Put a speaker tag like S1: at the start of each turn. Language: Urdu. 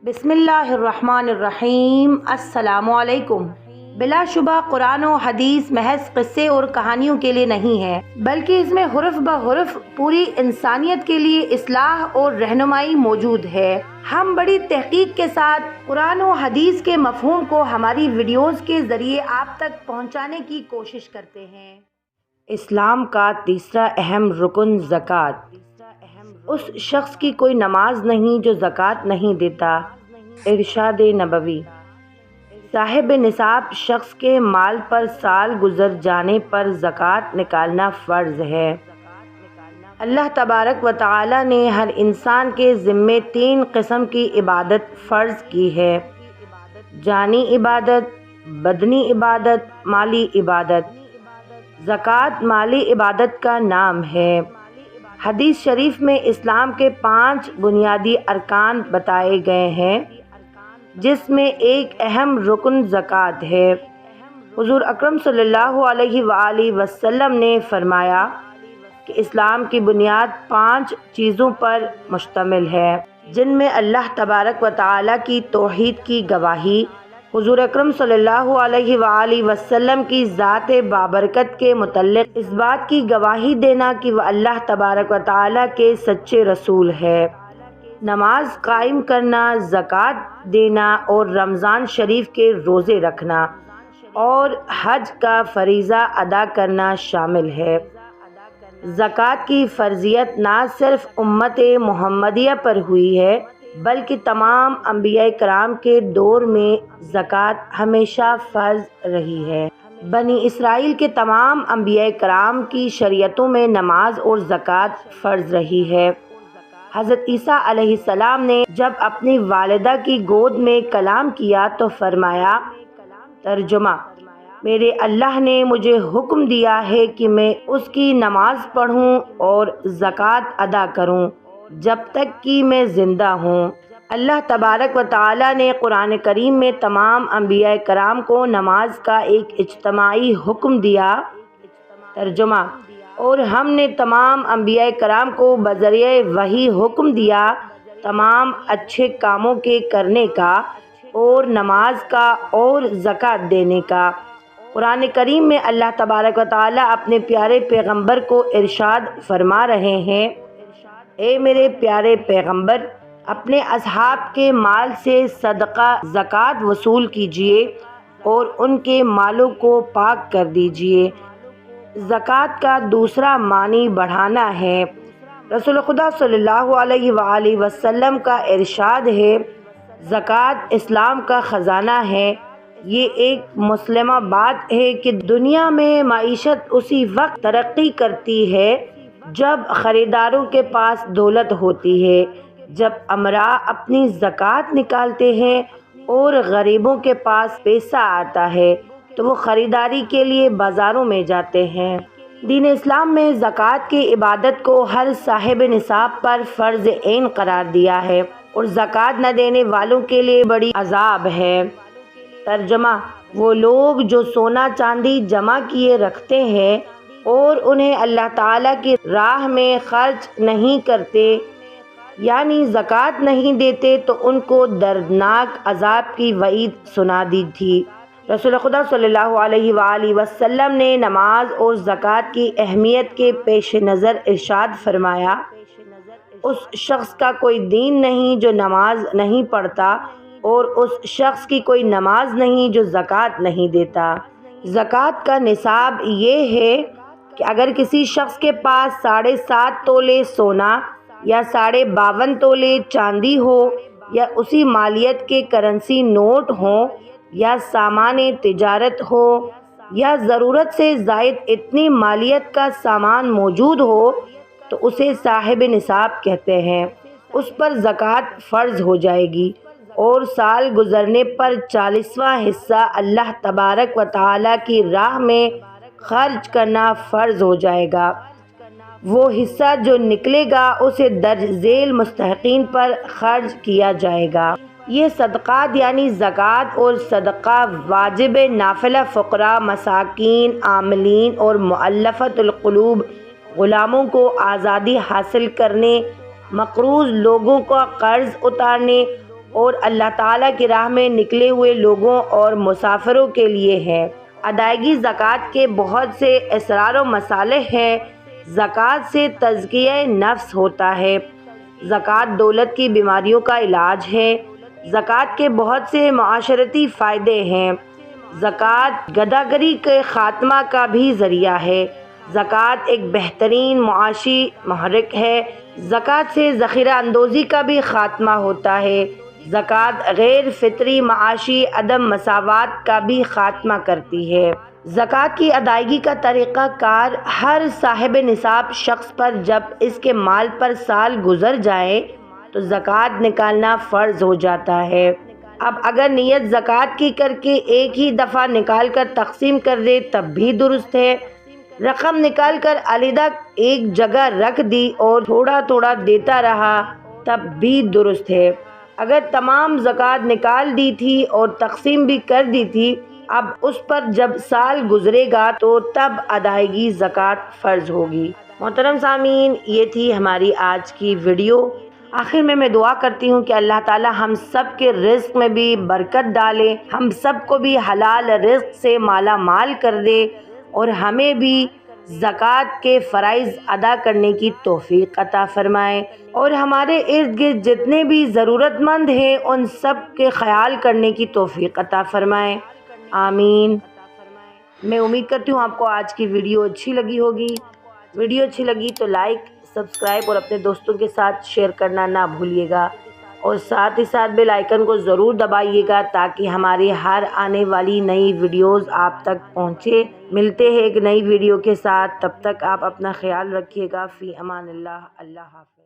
S1: بسم اللہ الرحمن الرحیم۔ السلام علیکم۔ بلا شبہ قرآن و حدیث محض قصے اور کہانیوں کے لیے نہیں ہے، بلکہ اس میں حرف بحرف پوری انسانیت کے لیے اصلاح اور رہنمائی موجود ہے۔ ہم بڑی تحقیق کے ساتھ قرآن و حدیث کے مفہوم کو ہماری ویڈیوز کے ذریعے آپ تک پہنچانے کی کوشش کرتے ہیں۔ اسلام کا تیسرا اہم رکن زکوٰۃ۔ اس شخص کی کوئی نماز نہیں جو زکوٰۃ نہیں دیتا۔ ارشاد نبوی۔ صاحب نصاب شخص کے مال پر سال گزر جانے پر زکوٰۃ نکالنا فرض ہے۔ اللہ تبارک و تعالی نے ہر انسان کے ذمے 3 قسم کی عبادت فرض کی ہے: جانی عبادت، بدنی عبادت، مالی عبادت۔ زکوٰۃ مالی عبادت کا نام ہے۔ حدیث شریف میں اسلام کے 5 بنیادی ارکان بتائے گئے ہیں، جس میں ایک اہم رکن زکوٰۃ ہے۔ حضور اکرم صلی اللہ علیہ وآلہ وسلم نے فرمایا کہ اسلام کی بنیاد 5 چیزوں پر مشتمل ہے، جن میں اللہ تبارک و تعالی کی توحید کی گواہی، حضور اکرم صلی اللہ علیہ وآلہ وسلم کی ذات بابرکت کے متعلق اس بات کی گواہی دینا کہ وہ اللہ تبارک و تعالی کے سچے رسول ہے، نماز قائم کرنا، زکوٰۃ دینا اور رمضان شریف کے روزے رکھنا اور حج کا فریضہ ادا کرنا شامل ہے۔ زکوٰۃ کی فرضیت نہ صرف امت محمدیہ پر ہوئی ہے، بلکہ تمام انبیاء کرام کے دور میں زکوٰۃ ہمیشہ فرض رہی ہے۔ بنی اسرائیل کے تمام انبیاء کرام کی شریعتوں میں نماز اور زکوٰۃ فرض رہی ہے۔ حضرت عیسیٰ علیہ السلام نے جب اپنی والدہ کی گود میں کلام کیا تو فرمایا، ترجمہ: میرے اللہ نے مجھے حکم دیا ہے کہ میں اس کی نماز پڑھوں اور زکوٰۃ ادا کروں جب تک کہ میں زندہ ہوں۔ اللہ تبارک و تعالی نے قرآن کریم میں تمام انبیاء کرام کو نماز کا ایک اجتماعی حکم دیا، ترجمہ: اور ہم نے تمام انبیاء کرام کو بذریعہ وحی حکم دیا تمام اچھے کاموں کے کرنے کا اور نماز کا اور زکوٰۃ دینے کا۔ قرآن کریم میں اللہ تبارک و تعالی اپنے پیارے پیغمبر کو ارشاد فرما رہے ہیں، اے میرے پیارے پیغمبر، اپنے اصحاب کے مال سے صدقہ زکوٰۃ وصول کیجیے اور ان کے مالوں کو پاک کر دیجیے۔ زکوٰۃ کا دوسرا معنی بڑھانا ہے۔ رسول خدا صلی اللہ علیہ وآلہ وسلم کا ارشاد ہے، زکوٰۃ اسلام کا خزانہ ہے۔ یہ ایک مسلمہ بات ہے کہ دنیا میں معیشت اسی وقت ترقی کرتی ہے جب خریداروں کے پاس دولت ہوتی ہے۔ جب امراء اپنی زکوٰۃ نکالتے ہیں اور غریبوں کے پاس پیسہ آتا ہے تو وہ خریداری کے لیے بازاروں میں جاتے ہیں۔ دین اسلام میں زکوٰۃ کی عبادت کو ہر صاحب نصاب پر فرض عین قرار دیا ہے اور زکوٰۃ نہ دینے والوں کے لیے بڑی عذاب ہے۔ ترجمہ: وہ لوگ جو سونا چاندی جمع کیے رکھتے ہیں اور انہیں اللہ تعالیٰ کی راہ میں خرچ نہیں کرتے، یعنی زکوٰۃ نہیں دیتے، تو ان کو دردناک عذاب کی وعید سنا دی تھی۔ رسول خدا صلی اللہ علیہ وآلہ وسلم نے نماز اور زکوٰۃ کی اہمیت کے پیش نظر ارشاد فرمایا، اس شخص کا کوئی دین نہیں جو نماز نہیں پڑھتا، اور اس شخص کی کوئی نماز نہیں جو زکوٰۃ نہیں دیتا۔ زکوٰۃ کا نصاب یہ ہے کہ اگر کسی شخص کے پاس 7.5 تولے سونا یا 52.5 تولے چاندی ہو، یا اسی مالیت کے کرنسی نوٹ ہوں، یا سامان تجارت ہو، یا ضرورت سے زائد اتنی مالیت کا سامان موجود ہو، تو اسے صاحب نصاب کہتے ہیں۔ اس پر زکوٰۃ فرض ہو جائے گی اور سال گزرنے پر 40واں حصہ اللہ تبارک و تعالی کی راہ میں خرچ کرنا فرض ہو جائے گا۔ وہ حصہ جو نکلے گا اسے درج ذیل مستحقین پر خرچ کیا جائے گا۔ یہ صدقات یعنی زکوٰۃ اور صدقہ واجب نافلہ فقراء، مساکین، عاملین اور مؤلفۃ القلوب غلاموں کو آزادی حاصل کرنے، مقروض لوگوں کا قرض اتارنے اور اللہ تعالیٰ کی راہ میں نکلے ہوئے لوگوں اور مسافروں کے لیے ہے۔ ادائیگی زکوٰۃ کے بہت سے اسرار و مصالح ہیں۔ زکوٰۃ سے تزکیہ نفس ہوتا ہے۔ زکوٰۃ دولت کی بیماریوں کا علاج ہے۔ زکوٰۃ کے بہت سے معاشرتی فائدے ہیں۔ زکوٰۃ گداگری کے خاتمہ کا بھی ذریعہ ہے۔ زکوٰۃ ایک بہترین معاشی محرک ہے۔ زکوٰۃ سے ذخیرہ اندوزی کا بھی خاتمہ ہوتا ہے۔ زکوٰۃ غیر فطری معاشی عدم مساوات کا بھی خاتمہ کرتی ہے۔ زکوٰۃ کی ادائیگی کا طریقہ کار: ہر صاحب نصاب شخص پر جب اس کے مال پر سال گزر جائے تو زکوٰۃ نکالنا فرض ہو جاتا ہے۔ اب اگر نیت زکوٰۃ کی کر کے ایک ہی دفعہ نکال کر تقسیم کر دے تب بھی درست ہے۔ رقم نکال کر علیحدہ ایک جگہ رکھ دی اور تھوڑا تھوڑا دیتا رہا تب بھی درست ہے۔ اگر تمام زکوٰۃ نکال دی تھی اور تقسیم بھی کر دی تھی، اب اس پر جب سال گزرے گا تو تب ادائیگی زکوٰۃ فرض ہوگی۔ محترم سامعین، یہ تھی ہماری آج کی ویڈیو۔ آخر میں دعا کرتی ہوں کہ اللہ تعالی ہم سب کے رزق میں بھی برکت ڈالے، ہم سب کو بھی حلال رزق سے مالا مال کر دے اور ہمیں بھی زکوٰۃ کے فرائض ادا کرنے کی توفیق عطا فرمائے، اور ہمارے ارد گرد جتنے بھی ضرورت مند ہیں ان سب کے خیال کرنے کی توفیق عطا فرمائے، آمین۔ میں امید کرتی ہوں آپ کو آج کی ویڈیو اچھی لگی ہوگی۔ ویڈیو اچھی لگی تو لائک، سبسکرائب اور اپنے دوستوں کے ساتھ شیئر کرنا نہ بھولیے گا، اور ساتھ ہی ساتھ بیل آئیکن کو ضرور دبائیے گا تاکہ ہماری ہر آنے والی نئی ویڈیوز آپ تک پہنچے۔ ملتے ہیں ایک نئی ویڈیو کے ساتھ، تب تک آپ اپنا خیال رکھیے گا۔ فی امان اللہ، اللہ حافظ۔